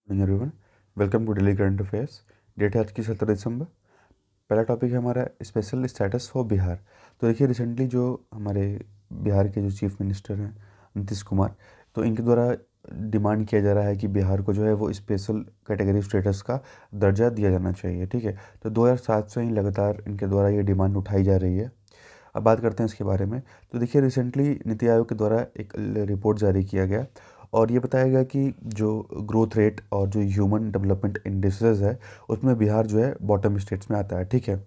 Morning everyone. Welcome to daily current affairs. Date है आज की 17 दिसंबर। पहला टॉपिक है हमारा स्पेशल स्टेटस फॉर बिहार। तो देखिए रिसेंटली जो हमारे बिहार के जो चीफ मिनिस्टर हैं नीतीश कुमार, तो इनके द्वारा डिमांड किया जा रहा है कि बिहार को जो है वो स्पेशल कैटेगरी स्टेटस का दर्जा दिया जाना चाहिए। ठीक है, तो 2007 से ही लगातार इनके द्वारा ये डिमांड उठाई जा रही है। अब बात करते हैं इसके बारे में। तो देखिए रिसेंटली नीति आयोग के द्वारा एक रिपोर्ट जारी किया गया और ये बताया गया कि जो ग्रोथ रेट और जो ह्यूमन डेवलपमेंट इंडिसेस है उसमें बिहार जो है बॉटम स्टेट्स में आता है। ठीक है,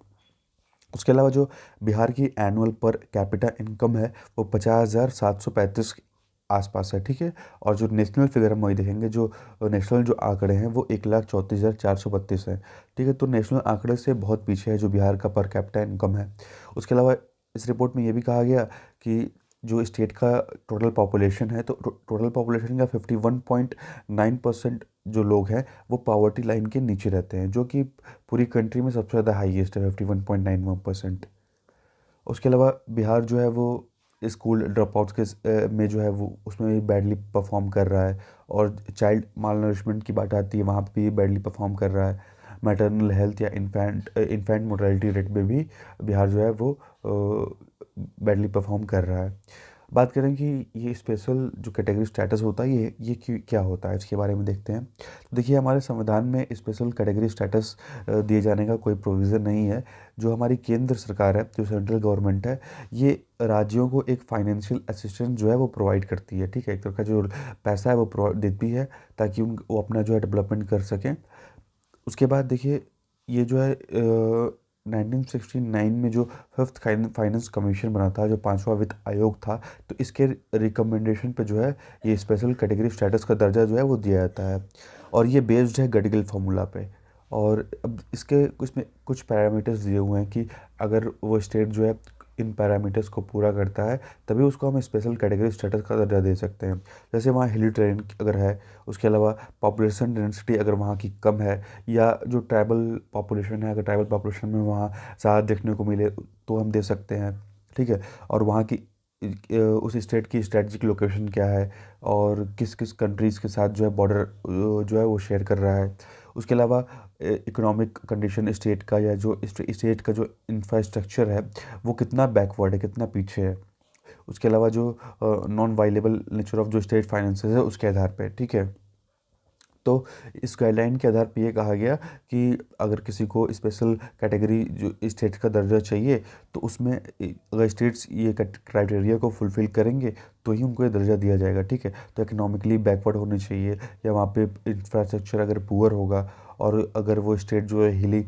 उसके अलावा जो बिहार की एनुअल पर कैपिटा इनकम है वो 50,735 के आसपास है। ठीक है, और जो नेशनल फिगर हम वही देखेंगे, जो नेशनल जो आंकड़े हैं वो 1,34,432 है। ठीक है, तो नेशनल आंकड़े से बहुत पीछे है जो बिहार का पर कैपिटा इनकम है। उसके अलावा इस रिपोर्ट में ये भी कहा गया कि जो स्टेट का टोटल पॉपुलेशन है, तो टोटल पॉपुलेशन का 51.9% जो लोग हैं वो पावर्टी लाइन के नीचे रहते हैं, जो कि पूरी कंट्री में सबसे ज़्यादा हाईएस्ट है, 51.91%। उसके अलावा बिहार जो है वो स्कूल ड्रॉप आउट्स में जो है वो उसमें भी बैडली परफॉर्म कर रहा है। और चाइल्ड माल की बात आती है, वहाँ पे भी बैडली परफॉर्म कर रहा है। मैटरनल हेल्थ या इन्फेंट मोर्टेलिटी रेट में भी बिहार जो है वो बैडली परफॉर्म कर रहा है। बात करें कि ये स्पेशल जो कैटेगरी स्टेटस होता है ये क्या होता है, इसके बारे में देखते हैं। तो देखिए हमारे संविधान में स्पेशल कैटेगरी स्टेटस दिए जाने का कोई प्रोविज़न नहीं है। जो हमारी केंद्र सरकार है, जो सेंट्रल गवर्नमेंट है, ये राज्यों को एक फाइनेंशियल असिस्टेंस जो है वो प्रोवाइड करती है। ठीक है, एक तरह का जो पैसा है वो प्रोवाइड देती है ताकि वो अपना जो है डेवलपमेंट कर सकें। उसके बाद देखिए ये जो है 1969 में जो फिफ्थ फाइनेंस कमीशन बना था, जो पांचवा वित्त आयोग था, तो इसके रिकमेंडेशन पे जो है ये स्पेशल कैटेगरी स्टेटस का दर्जा जो है वो दिया जाता है। और ये बेस्ड है गडगिल फार्मूला पे। और अब इसके कुछ पैरामीटर्स दिए हुए हैं कि अगर वो स्टेट जो है इन पैरामीटर्स को पूरा करता है तभी उसको हम स्पेशल कैटेगरी स्टेटस का दर्जा दे सकते हैं। जैसे वहाँ हिली टेरेन अगर है, उसके अलावा पॉपुलेशन डेंसिटी अगर वहाँ की कम है, या जो ट्राइबल पॉपुलेशन है, अगर ट्राइबल पॉपुलेशन में वहाँ ज़्यादा देखने को मिले तो हम दे सकते हैं। ठीक है, और वहाँ की उस स्टेट की स्ट्रेटजिक लोकेशन क्या है और किस किस कंट्रीज़ के साथ जो है बॉर्डर जो है वो शेयर कर रहा है। उसके अलावा इकोनॉमिक कंडीशन स्टेट का, या जो स्टेट का जो इंफ्रास्ट्रक्चर है वो कितना बैकवर्ड है, कितना पीछे है। उसके अलावा जो नॉन वाइलेबल नेचर ऑफ जो स्टेट फाइनेंसेस है उसके आधार पे। ठीक है, तो इस गाइडलाइन के आधार पे ये कहा गया कि अगर किसी को स्पेशल कैटेगरी जो स्टेट का दर्जा चाहिए तो उसमें अगर स्टेट्स ये क्राइटेरिया को फुलफ़िल करेंगे तो ही उनको ये दर्जा दिया जाएगा। ठीक है, तो इकोनॉमिकली बैकवर्ड होने चाहिए, या वहाँ पे इंफ्रास्ट्रक्चर अगर पुअर होगा, और अगर वो स्टेट जो है हिली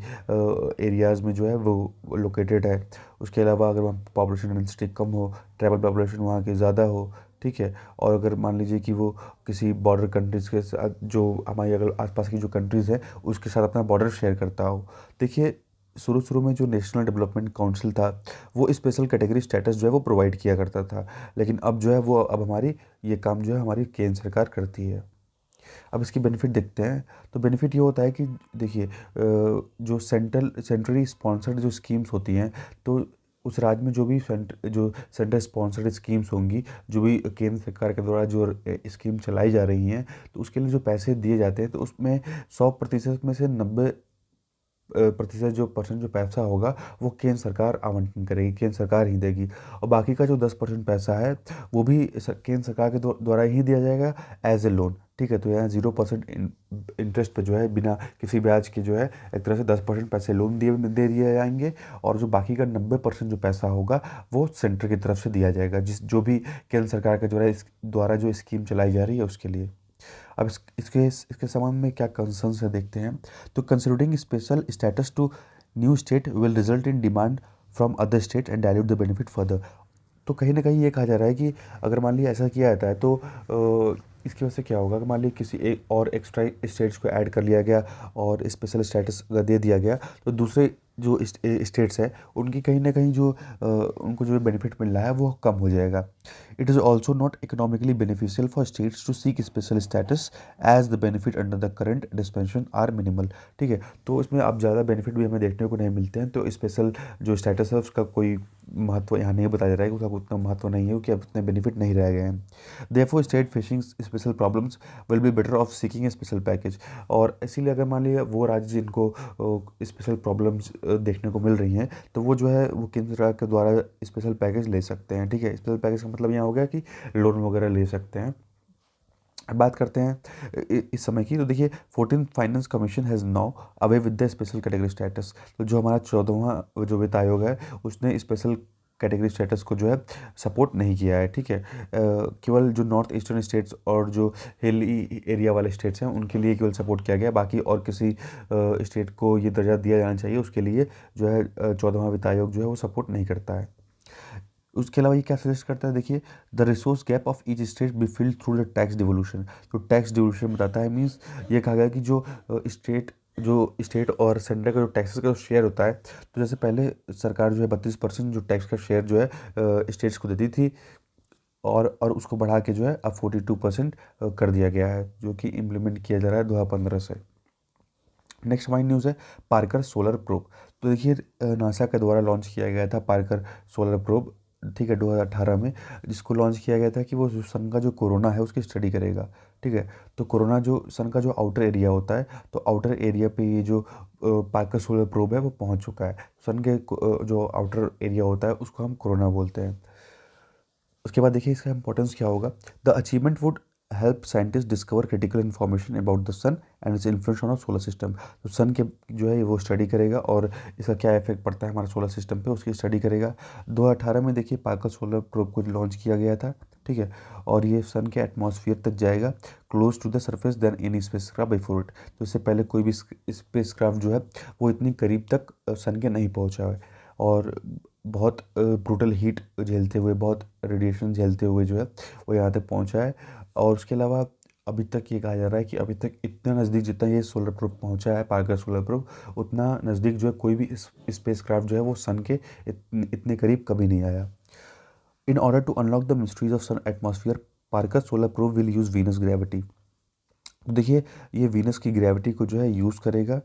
एरियाज़ में जो है वो लोकेटेड है। उसके अलावा अगर वहाँ पॉपुलेशन डेंसिटी कम हो, ट्राइबल पॉपुलेशन वहाँ की ज़्यादा हो। ठीक है, और अगर मान लीजिए कि वो किसी बॉर्डर कंट्रीज़ के साथ, जो हमारी अगर आसपास की जो कंट्रीज़ है उसके साथ अपना बॉर्डर शेयर करता हो। देखिए शुरू शुरू में जो नेशनल डेवलपमेंट काउंसिल था वो स्पेशल कैटेगरी स्टेटस जो है वो प्रोवाइड किया करता था, लेकिन अब जो है वो अब हमारी ये काम जो है हमारी केंद्र सरकार करती है। अब इसकी बेनिफिट देखते हैं। तो बेनिफिट ये होता है कि देखिए जो सेंट्रली स्पॉन्सर्ड जो स्कीम्स होती हैं, तो उस राज्य में जो सेंटर स्पॉन्सर्ड स्कीम्स होंगी, जो भी केंद्र सरकार के द्वारा जो स्कीम चलाई जा रही हैं, तो उसके लिए जो पैसे दिए जाते हैं तो उसमें 100% में से 90% जो परसेंट जो पैसा होगा वो केंद्र सरकार आवंटन करेगी, केंद्र सरकार ही देगी। और बाकी का जो 10% पैसा है वो भी केंद्र सरकार के द्वारा ही दिया जाएगा एज ए लोन। ठीक है, तो यहाँ 0% इंटरेस्ट पे जो है बिना किसी ब्याज के जो है एक तरह से 10% पैसे लोन दे दिए जाएंगे। और जो बाकी का 90% जो पैसा होगा वो सेंटर की तरफ से दिया जाएगा, जो भी केंद्र सरकार के द्वारा जो स्कीम चलाई जा रही है उसके लिए। अब इसके संबंध में क्या कंसर्न्स है देखते हैं। तो considering special status to new state will result in demand from other state and dilute the benefit further. तो कहीं ना कहीं ये कहा जा रहा है कि अगर मान लिया ऐसा किया जाता है तो इसकी वजह से क्या होगा कि मान लीजिए किसी एक और एक्स्ट्रा स्टेट्स को ऐड कर लिया गया और स्पेशल स्टेटस अगर दे दिया गया, तो दूसरे जो स्टेट्स है उनकी कहीं ना कहीं जो उनको जो बेनिफिट मिल रहा है वो कम हो जाएगा। It is also not economically beneficial for states to seek special status as the benefit under the current dispensation are minimal। ठीक है, तो इसमें अब ज़्यादा बेनिफिट भी हमें देखने को नहीं मिलते हैं, तो स्पेशल जो स्टेटस है उसका कोई महत्व यहाँ नहीं बताया जा रहा है, उसका उतना महत्व नहीं है क्योंकि अब उतने बेनिफिट नहीं रह गए हैं। Therefore state facing special problems will be better of seeking A special package. और इसीलिए अगर मान लिया वो राज्य जिनको स्पेशल प्रॉब्लम्स देखने को मिल रही हैं, तो वो जो है वो केंद्र सरकार के द्वारा स्पेशल पैकेज ले सकते हैं। ठीक है, स्पेशल पैकेज का मतलब यहाँ हो गया कि लोन वगैरह ले सकते हैं। अब बात करते हैं इस समय की, तो देखिए 14th finance commission has now away with the special category status. तो जो हमारा 14वां जो वित्त आयोग है उसने स्पेशल कैटेगरी स्टेटस को जो है सपोर्ट नहीं किया है। ठीक है, केवल जो नॉर्थ ईस्टर्न स्टेट्स और जो हिली एरिया वाले स्टेट्स हैं उनके लिए केवल सपोर्ट किया गया, बाकी और किसी स्टेट को ये दर्जा दिया जाना चाहिए उसके लिए जो है 14वां वित्त आयोग जो है वो सपोर्ट नहीं करता है। उसके अलावा ये क्या सजेस्ट करता है, देखिए the resource gap of each state be filled through the tax devolution. तो टैक्स डिवोल्यूशन बताता है, मीन्स ये कहा गया कि जो स्टेट और सेंटर का जो टैक्सेस का जो शेयर होता है, तो जैसे पहले सरकार जो है 32% जो टैक्स का शेयर जो है स्टेट्स को देती थी, और उसको बढ़ा के जो है अब 42% कर दिया गया है, जो कि इम्प्लीमेंट किया जा रहा है 2015 से। नेक्स्ट हमारी न्यूज़ है पार्कर सोलर प्रोब। तो देखिए नासा के द्वारा लॉन्च किया गया था पार्कर सोलर प्रोब, ठीक है, 2018 में, जिसको लॉन्च किया गया था कि वो जो सन का जो कोरोना है उसकी स्टडी करेगा। ठीक है, तो कोरोना जो सन का जो आउटर एरिया होता है, तो आउटर एरिया पे ये जो पार्कर सोलर प्रोब है वो पहुंच चुका है। सन के जो आउटर एरिया होता है उसको हम कोरोना बोलते हैं। उसके बाद देखिए इसका इंपॉर्टेंस क्या होगा। The achievement would help scientist discover critical information about the sun and its influence on solar system. तो सन के जो है वो स्टडी करेगा और इसका क्या इफेक्ट पड़ता है हमारे सोलर सिस्टम पे उसकी स्टडी करेगा। 2018 में देखिए पार्कर सोलर प्रोब को लॉन्च किया गया था। ठीक है, और ये सन के एटमॉस्फेयर तक जाएगा, close to the surface then any spacecraft before it. तो इससे पहले कोई भी स्पेसक्राफ्ट जो है वो इतनी करीब तक सन के नहीं पहुंचा है, और बहुत ब्रूटल हीट झेलते हुए, बहुत रेडिएशन झेलते हुए जो है वो यहाँ तक पहुँचा है। और उसके अलावा अभी तक ये कहा जा रहा है कि अभी तक इतना नज़दीक जितना ये सोलर प्रोब पहुँचा है पार्कर सोलर प्रोब, उतना नज़दीक जो है कोई भी स्पेसक्राफ्ट जो है वो सन के इतने करीब कभी नहीं आया। In order to unlock the mysteries of sun atmosphere, Parker solar probe will use Venus gravity. तो देखिए ये वीनस की ग्रेविटी को जो है यूज़ करेगा,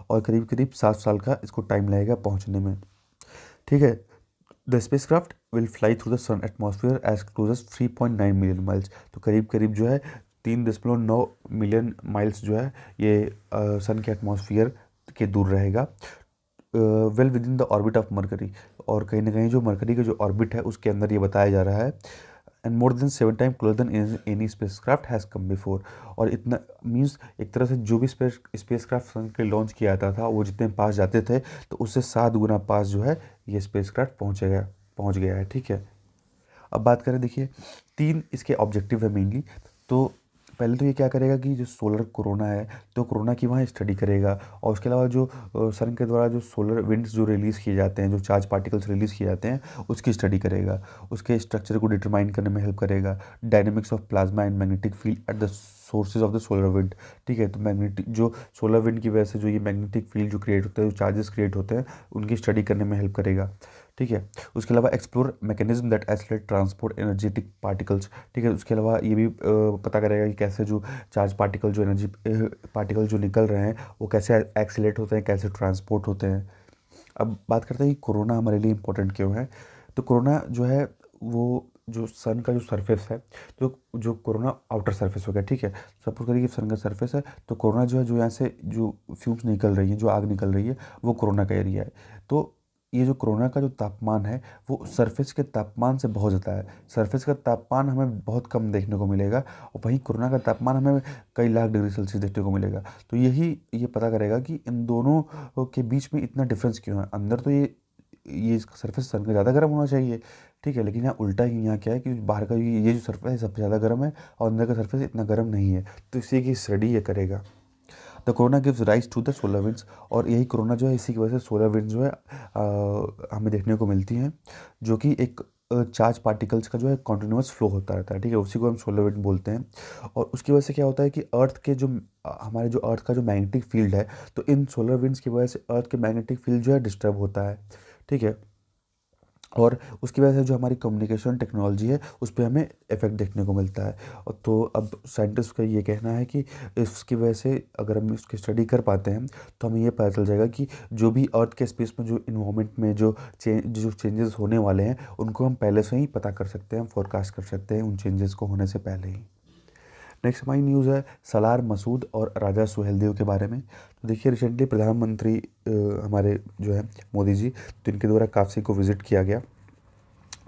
और करीब करीब 7 साल का इसको टाइम लगेगा पहुँचने में। ठीक है, the spacecraft will fly through the sun atmosphere as close as 3.9 million miles. तो करीब करीब जो है 3.9 मिलियन माइल्स जो है ये सन के एटमॉस्फेयर के दूर रहेगा, well with in the orbit of mercury. और कहीं ना कहीं जो मरकरी का जो ऑर्बिट है उसके अंदर ये बताया जा रहा है, and more than 7 time closure then any spacecraft has come before. और इतना मीन्स एक तरह से जो भी स्पेसक्राफ्ट सन के लॉन्च किया जाता था वो जितने पास जाते थे, तो उससे 7 गुना पास जो है ये स्पेसक्राफ्ट पहुँच गया है। ठीक है, अब बात करें, देखिए 3 इसके ऑब्जेक्टिव है मेनली। तो पहले तो ये क्या करेगा कि जो सोलर कोरोना है तो कोरोना की वहाँ स्टडी करेगा, और उसके अलावा जो सन के द्वारा जो सोलर विंड्स जो रिलीज़ किए जाते हैं, जो चार्ज पार्टिकल्स रिलीज़ किए जाते हैं उसकी स्टडी करेगा, उसके स्ट्रक्चर को डिटरमाइन करने में हेल्प करेगा, dynamics of plasma and magnetic field at the sources of the solar wind. ठीक है, तो मैग्नेटिक जो सोलर विंड की वजह से जो ये मैग्नेटिक फील्ड जो क्रिएट होते हैं, जो चार्जेस क्रिएट होते हैं, उनकी स्टडी करने में हेल्प करेगा। ठीक है, उसके अलावा explore mechanism that accelerate transport energetic particles. ठीक है, उसके अलावा ये भी पता करेगा कि कैसे जो चार्ज पार्टिकल जो एनर्जी पार्टिकल जो निकल रहे हैं वो कैसे एक्सीलेट होते हैं, कैसे ट्रांसपोर्ट होते हैं। अब बात करते हैं कि कोरोना हमारे लिए इम्पोर्टेंट क्यों है। तो कोरोना जो है वो जो सन का जो सरफेस है, तो जो कोरोना आउटर सरफेस हो गया। ठीक है, सपोज करिए कि सन का सरफेस है, तो कोरोना जो है जो यहाँ से जो फ्यूम्स निकल रही हैं, जो आग निकल रही है, वो कोरोना का एरिया है। तो ये जो कोरोना का जो तापमान है वो सरफेस के तापमान से बहुत ज़्यादा है। सरफेस का तापमान हमें बहुत कम देखने को मिलेगा, और वहीं कोरोना का तापमान हमें कई लाख डिग्री सेल्सियस देखने को मिलेगा। तो ये पता करेगा कि इन दोनों के बीच में इतना डिफरेंस क्यों है। अंदर तो ये इसका सरफेस सन का ज़्यादा गर्म होना चाहिए। ठीक है, लेकिन यहाँ उल्टा ही यहाँ क्या है कि बाहर का ये जो सरफेस है सबसे ज़्यादा गर्म है, और अंदर का सरफेस इतना गर्म नहीं है। तो इसी की स्टडी ये करेगा। The corona gives rise to the solar winds, और यही कोरोना जो है इसी की वजह से सोलर विंड्स जो है हमें देखने को मिलती हैं, जो कि एक चार्ज पार्टिकल्स का जो है कॉन्टिन्यूस फ्लो होता रहता है। ठीक है, उसी को हम सोलर विंड बोलते हैं। और उसकी वजह से क्या होता है कि अर्थ के जो हमारे जो अर्थ का जो मैग्नेटिक फील्ड है, तो इन सोलर विंड्स की वजह से अर्थ के मैग्नेटिक फील्ड जो है डिस्टर्ब होता है। ठीक है, और उसकी वजह से जो हमारी कम्युनिकेशन टेक्नोलॉजी है उस पे हमें इफ़ेक्ट देखने को मिलता है। और तो अब साइंटिस्ट का ये कहना है कि इसकी वजह से अगर हम इसकी स्टडी कर पाते हैं तो हमें ये पता चल जाएगा कि जो भी अर्थ के स्पेस में जो इन्वायरमेंट में जो चेंजेस होने वाले हैं उनको हम पहले से ही पता कर सकते हैं, फोरकास्ट कर सकते हैं उन चेंजेस को होने से पहले ही। नेक्स्ट हमारी न्यूज़ है सलार मसूद और राजा सुहेलदेव के बारे में। तो देखिए रिसेंटली प्रधानमंत्री हमारे जो है मोदी जी, तो इनके द्वारा काशी को विज़िट किया गया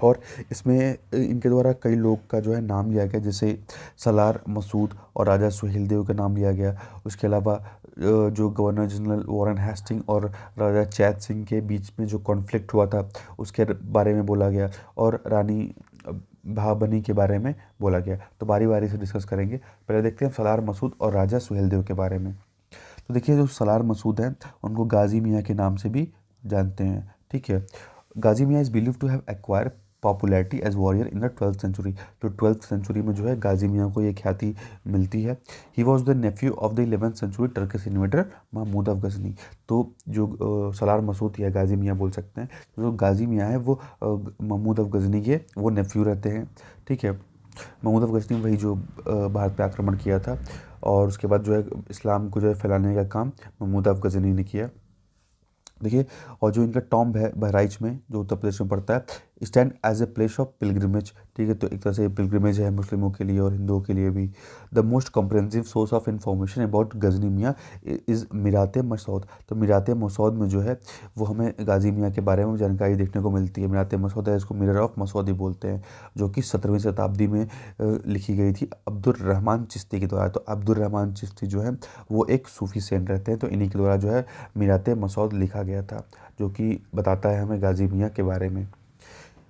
और इसमें इनके द्वारा कई लोग का जो है नाम लिया गया, जैसे सलार मसूद और राजा सुहेलदेव का नाम लिया गया। उसके अलावा जो गवर्नर जनरल वॉरेन हेस्टिंग और राजा चैत सिंह के बीच में जो कॉन्फ्लिक्ट हुआ था उसके बारे में बोला गया और रानी भाबनी के बारे में बोला गया। तो बारी बारी से डिस्कस करेंगे। पहले देखते हैं सलार मसूद और राजा सुहेलदेव के बारे में। तो देखिए जो सलार मसूद हैं उनको गाजी मियाँ के नाम से भी जानते हैं, ठीक है। Ghazi Miyan is believe to have acquire popularity as warrior in the 12th century. तो 12th सेंचुरी में जो है गाजी मियाँ को ये ख्याति मिलती है। He was the nephew of the 11th century Turkish invader Mahmud of Ghazni. तो जो सलार मसूद या गाजी मियाँ बोल सकते हैं, जो गाजी मियाँ है वो महमूद ऑफ गजनी के वो नेफ्यू रहते हैं, ठीक है। महमूद ऑफ गजनी वही जो भारत पे आक्रमण किया था और उसके बाद जो है इस्लाम को जो है फैलाने का काम महमूद ऑफ गजनी ने किया। देखिए और जो इनका टॉम्ब है बहराइच में जो उत्तर प्रदेश में पड़ता है, stand as a place of pilgrimage, ठीक है। तो एक तरह से पिलग्रिमेज है मुस्लिमों के लिए और हिंदुओं के लिए भी। The most comprehensive source of information about Ghazni Miyan is मीरात Massoud. तो मीरात मसौद में जो है वो हमें गाजी मियाँ के बारे में जानकारी देखने को मिलती है। मीरात मसौद है, इसको मिरर ऑफ मसौद ही बोलते हैं, जो कि 17वीं शताब्दी में लिखी गई थी अब्दुर्रहमान चिश्ती के द्वारा। तो अब्दुर्रहमान चिश्ती जो है वो एक सूफी सेंट रहते हैं, तो इन्हीं के द्वारा जो है मीरात मसौद लिखा गया था, जो कि बताता है हमें गाजी मियाँ के बारे में।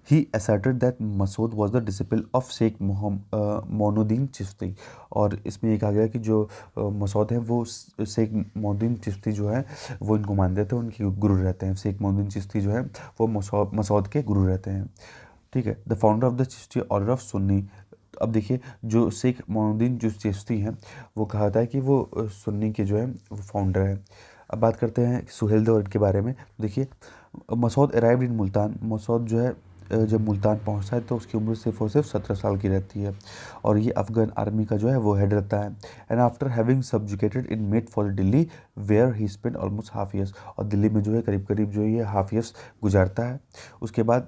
He asserted that Masood was the disciple of Sheikh Moinuddin Chishti. और इसमें ये कहा गया कि जो मसूद है वो शेख मोनुद्दीन चिश्ती जो है वो इनको मानते थे, उनके गुरु रहते हैं। शेख मोनुद्दीन चिश्ती जो है वो मसूद के गुरु रहते हैं, ठीक है। The founder of the Chishti order of Sunni. अब देखिए जो शेख मोनुद्दीन जो चिश्ती हैं वो कहा था कि वो सुन्नी के जो है वो फाउंडर हैं। अब बात करते हैं सुहेलदेव के बारे में। देखिए मसूद अराइव्ड इन मुल्तान। मसूद जो है जब मुल्तान पहुंचता है तो उसकी उम्र सिर्फ और सिर्फ 17 साल की रहती है और ये अफगान आर्मी का जो है वो हेड रहता है। And after having subjugated in made for Delhi where he spend almost half years. और दिल्ली में जो है करीब करीब जो ये हाफ ईयर्स गुजारता है। उसके बाद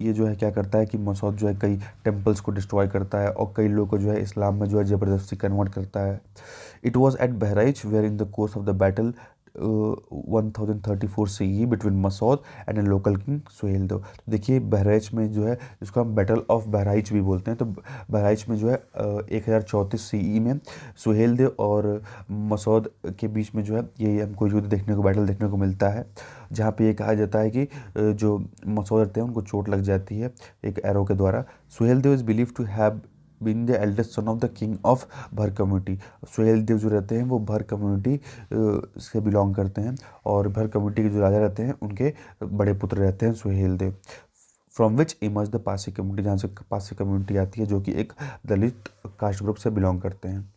ये जो है क्या करता है कि मसूद जो है कई टेम्पल्स को डिस्ट्रॉय करता है और कई लोगों को जो है इस्लाम में जो है ज़बरदस्ती कन्वर्ट करता है। It was at Bahraich where in the course of the battle 1034 CE between Masud and a local king Suheldev. तो देखिए बहराइच में जो है इसको हम बैटल ऑफ बहराइच भी बोलते हैं। तो बहराइच में जो है 1034 CE में सुहेलदेव और मसूद के बीच में जो है ये हमको युद्ध देखने को, बैटल देखने को मिलता है, जहाँ पे ये कहा जाता है कि जो मसूद रहते हैं उनको चोट लग जाती है एक एरो के द्वारा। Suheldev is believe to have been the eldest son of the king of Bhar community. Suheldev जो रहते हैं वो भर कम्युनिटी से बिलोंग करते हैं और भर कम्युनिटी के जो राजा रहते हैं उनके बड़े पुत्र रहते हैं Suheldev. From which emerge the Parsi community, जहाँ से पारसी कम्युनिटी आती है जो कि एक दलित कास्ट ग्रुप से बिलोंग करते हैं।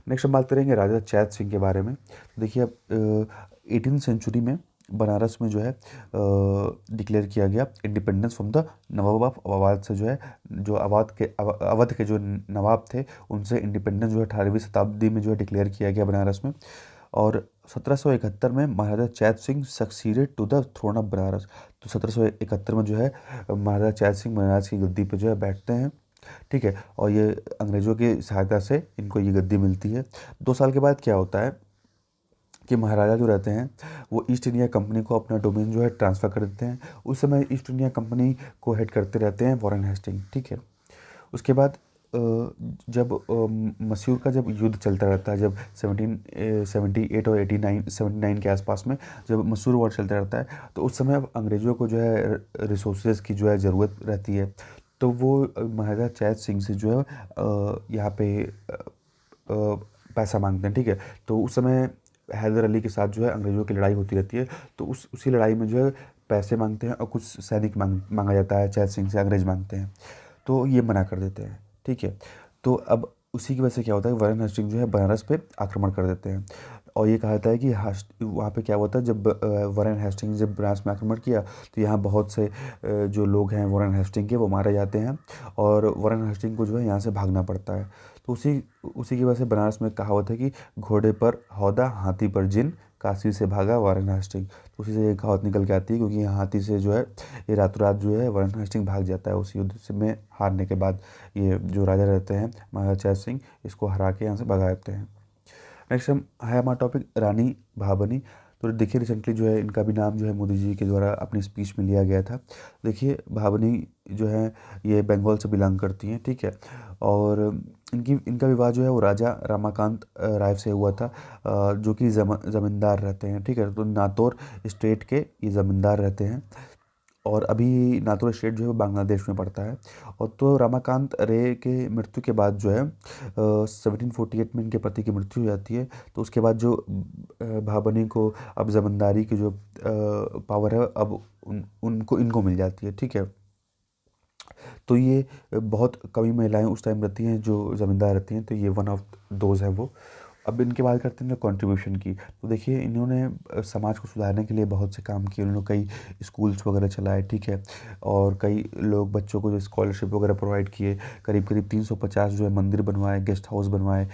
नेक्स्ट हम बात करेंगे राजा चैत सिंह के बारे में। देखिए अब 18th सेंचुरी में बनारस में जो है डिक्लेयर किया गया independence from the Nawab of Awadh से, जो है जो अवध के जो नवाब थे उनसे इंडिपेंडेंस जो है 18वीं शताब्दी में जो है डिक्लेयर किया गया बनारस में। और 1771 में Maharaja Chait Singh succeeded to the throne of Banaras. तो 1771 में जो है महाराजा चैत सिंह बनारस की गद्दी पर जो है बैठते हैं, ठीक है। और ये अंग्रेज़ों की सहायता से इनको ये गद्दी मिलती है। 2 साल के बाद क्या होता है कि महाराजा जो रहते हैं वो ईस्ट इंडिया कंपनी को अपना डोमेन जो है ट्रांसफ़र कर देते हैं। उस समय ईस्ट इंडिया कंपनी को हेड करते रहते हैं वॉरेन हेस्टिंग, ठीक है। उसके बाद जब मैसूर का जब युद्ध चलता रहता है, जब 1778 और 79 के आसपास में जब मैसूर वॉर चलता रहता है, तो उस समय अंग्रेज़ों को जो है रिसोर्सेज की जो है ज़रूरत रहती है। तो वो महाराजा चैत सिंह से जो है यहाँ पे पैसा मांगते हैं, ठीक है। तो उस समय हैदर अली के साथ जो है अंग्रेज़ों की लड़ाई होती रहती है, तो उसी लड़ाई में जो है पैसे मांगते हैं और कुछ सैनिक मांगा जाता है चैत सिंह से, अंग्रेज़ मांगते हैं, तो ये मना कर देते हैं, ठीक है। तो अब उसी की वजह से क्या होता है वॉरेन हेस्टिंग जो है बनारस पे आक्रमण कर देते हैं। और ये कहा जाता है कि वहाँ पे क्या हुआ था, जब वॉरेन हेस्टिंग्स जब बनारस में आक्रमण किया तो यहाँ बहुत से जो लोग हैं वॉरेन हेस्टिंग के वो मारे जाते हैं, और वॉरेन हेस्टिंग को जो है यहाँ से भागना पड़ता है। तो उसी उसी की वजह से बनारस में कहावत है कि घोड़े पर हौदा हाथी पर जिन, काशी से भागा वॉरेन हेस्टिंग। तो उसी से ये कहावत निकल के आती है, क्योंकि यहाँ हाथी से जो है ये रातों रात जो है वॉरेन हेस्टिंग भाग जाता है उस युद्ध से में हारने के बाद। ये जो राजा रहते हैं महाराजा जय सिंह, इसको हरा के यहाँ से भगा देते हैं। नेक्स्ट हम है हमारा टॉपिक रानी भाबनी। तो देखिए रिसेंटली जो है इनका भी नाम जो है मोदी जी के द्वारा अपनी स्पीच में लिया गया था। देखिए भाबनी जो है ये बंगाल से बिलोंग करती हैं, ठीक है। और इनका विवाह जो है वो राजा रमाकांत राय से हुआ था, जो कि ज़मींदार रहते हैं, ठीक है। तो नातौर स्टेट के ये ज़मींदार रहते हैं, और अभी नाथुरा स्टेट जो है वो बांग्लादेश में पड़ता है। और तो रमाकांत रे के मृत्यु के बाद जो है 1748 में इनके पति की मृत्यु हो जाती है। तो उसके बाद जो भाबनी को अब ज़मींदारी की जो पावर है अब उनको इनको मिल जाती है, ठीक है। तो ये बहुत कमी महिलाएं उस टाइम रहती हैं जो ज़मींदार रहती हैं, तो ये वन ऑफ दोज है वो। अब इनके बात करते हैं कंट्रीब्यूशन की। तो देखिए इन्होंने समाज को सुधारने के लिए बहुत से काम किए। उन्होंने कई स्कूल्स वगैरह चलाए, ठीक है। और कई लोग बच्चों को जो स्कॉलरशिप वगैरह प्रोवाइड किए। करीब करीब 350 जो है मंदिर बनवाए, गेस्ट हाउस बनवाए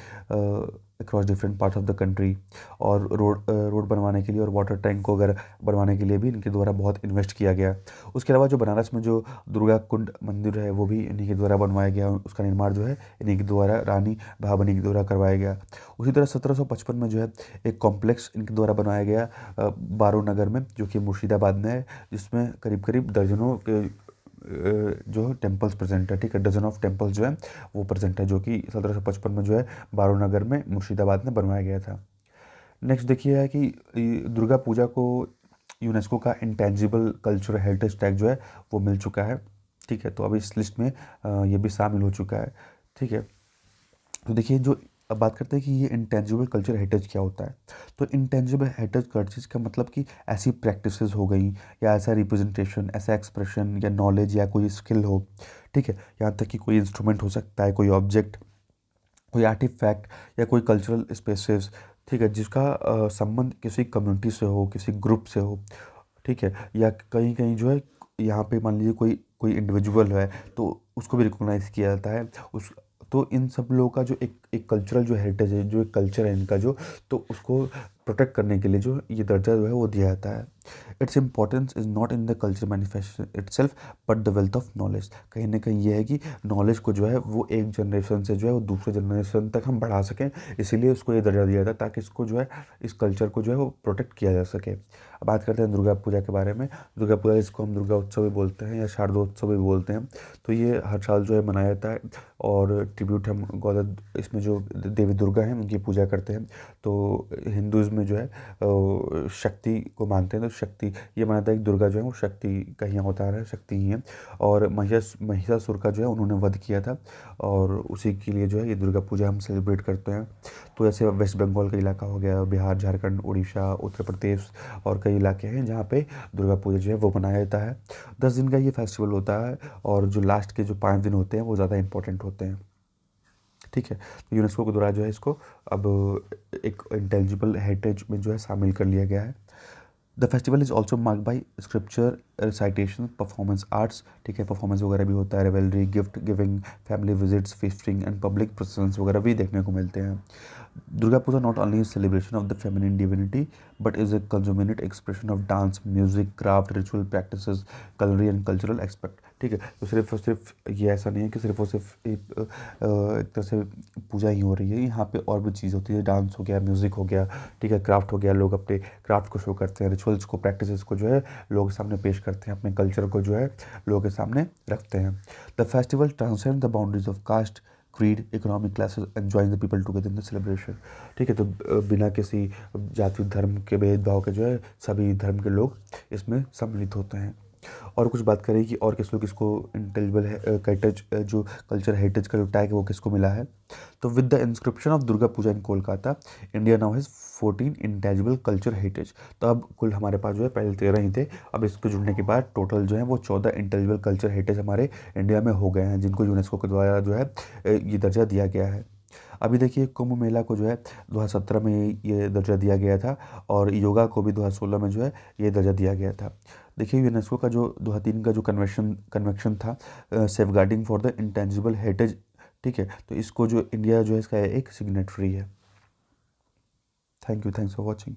across different parts of the country. और रोड बनवाने के लिए और वाटर टैंक वगैरह बनवाने के लिए भी इनके द्वारा बहुत इन्वेस्ट किया गया। उसके अलावा जो बनारस में जो दुर्गा कुंड मंदिर है वो भी इन्हीं के द्वारा बनवाया गया। उसका निर्माण जो है इन्हीं के द्वारा रानी भाबनी के द्वारा करवाया गया। उसी तरह 1755 में जो है एक कॉम्प्लेक्स इनके द्वारा बनाया गया बारो नगर में, जो कि मुर्शिदाबाद में है, जिसमें करीब करीब दर्जनों के जो टेम्पल्स प्रेजेंट है, ठीक है। डजन ऑफ टेम्पल्स जो है वो प्रेजेंट है, जो कि 1755 में जो है बारो नगर में मुर्शिदाबाद में बनवाया गया था। नेक्स्ट देखिए है कि दुर्गा पूजा को यूनेस्को का इंटेंजिबल कल्चरल हेरिटेज टैग जो है वो मिल चुका है, ठीक है। तो अभी इस लिस्ट में ये भी शामिल हो चुका है, ठीक है। तो देखिए जो अब बात करते हैं कि ये इंटेंजिबल कल्चर हेरिटेज क्या होता है। तो इंटेंजिबल हेरिटेज कल्चर का मतलब कि ऐसी प्रैक्टिसेस हो गई, या ऐसा रिप्रेजेंटेशन, ऐसा एक्सप्रेशन या नॉलेज या कोई स्किल हो, ठीक है। यहाँ तक कि कोई इंस्ट्रूमेंट हो सकता है, कोई ऑब्जेक्ट, कोई आर्टिफैक्ट या कोई कल्चरल स्पेसेस, ठीक है, जिसका संबंध किसी कम्युनिटी से हो, किसी ग्रुप से हो, ठीक है। या कहीं कहीं जो है यहाँ पे मान लीजिए कोई कोई इंडिविजुअल है तो उसको भी रिकॉग्नाइज किया जाता है। उस तो इन सब लोगों का जो एक कल्चरल जो हेरिटेज है, जो एक कल्चर है इनका जो, तो उसको प्रोटेक्ट करने के लिए जो ये दर्जा जो है वो दिया जाता है। It's importance is not in the culture manifestation itself but the wealth of knowledge. कहीं ना कहीं ये है कि नॉलेज को जो है वो एक जनरेशन से जो है वो दूसरे जनरेशन तक हम बढ़ा सकें, इसीलिए उसको ये दर्जा दिया जाता है, ताकि इसको जो है इस कल्चर को जो है वो प्रोटेक्ट किया जा सके। अब बात करते हैं दुर्गा पूजा के बारे में। दुर्गा पूजा जिसको हम दुर्गा उत्सव भी बोलते हैं या शारदोत्सव भी बोलते हैं, तो ये हर साल जो है मनाया जाता है। और ट्रिब्यूट हम गौदा इसमें जो देवी दुर्गा हैं उनकी पूजा करते हैं। तो हिंदुज़ में जो है शक्ति को मानते हैं, तो शक्ति ये मानता है कि दुर्गा जो है वो शक्ति का ही अवतार है, शक्ति ही है। और महिषासुर का जो है उन्होंने वध किया था, और उसी के लिए जो है ये दुर्गा पूजा हम सेलिब्रेट करते हैं। तो जैसे वेस्ट बंगाल का इलाका हो गया, बिहार, झारखंड, उड़ीसा, उत्तर प्रदेश और कई इलाके हैं जहाँ पे दुर्गा पूजा जो है वो मनाया जाता है। 10 दिन का ये फेस्टिवल होता है, और जो लास्ट के जो 5 दिन होते हैं वो ज़्यादा इंपॉर्टेंट होते हैं, ठीक है। तो यूनेस्को के द्वारा जो है इसको अब एक इंटेलिजिबल हेरिटेज में जो है शामिल कर लिया गया है। The festival is also marked by scripture recitation, performance arts, ठीक है। परफॉर्मेंस वगैरह भी होता है, revelry, gift giving, family visits, feasting and public presence वगैरह भी देखने को मिलते हैं। Durga Puja not only celebration of the feminine divinity but is a consummated expression of dance, music, craft, ritual practices, culinary and cultural expect, ठीक है। तो सिर्फ और सिर्फ ये ऐसा नहीं है कि सिर्फ और सिर्फ एक तरह से पूजा ही हो रही है, यहाँ पे और भी चीज़ होती है। डांस हो गया, म्यूज़िक हो गया, ठीक है, क्राफ्ट हो गया, लोग अपने क्राफ्ट को शो करते हैं, रिचुअल्स को, प्रैक्टिसेस को जो है लोगों के सामने पेश करते हैं, अपने कल्चर को जो है लोगों के सामने रखते हैं। The festival transcend the boundaries of caste, creed, economic classes and join the people together in the celebration, ठीक है। तो बिना किसी जाति धर्म के भेदभाव के जो है सभी धर्म के लोग इसमें सम्मिलित होते हैं। और कुछ बात करें कि और किस लोग किसको इंटेलिजिबल हेरिटेज जो कल्चर हेरिटेज का जो टैग है वो किसको मिला है। तो with the inscription of Durga Puja in Kolkata, India now has 14 intelligible culture heritage. तो अब कुल हमारे पास जो है पहले 13 ही थे, अब इसको जुड़ने के बाद टोटल जो है वो 14 इंटेलिजिबल कल्चर हेरिटेज हमारे इंडिया में हो गए हैं, जिनको यूनेस्को के द्वारा जो है ये दर्जा दिया गया है। अभी देखिए कुंभ मेला को जो है 2017 में ये दर्जा दिया गया था, और योगा को भी 2016 में जो है ये दर्जा दिया गया था। देखिए यूनेस्को का जो 2003 का जो कन्वेक्शन था, safeguarding for the intangible heritage, ठीक है, तो इसको जो इंडिया जो है इसका एक सिग्नेटरी है। Thank you, thanks for watching.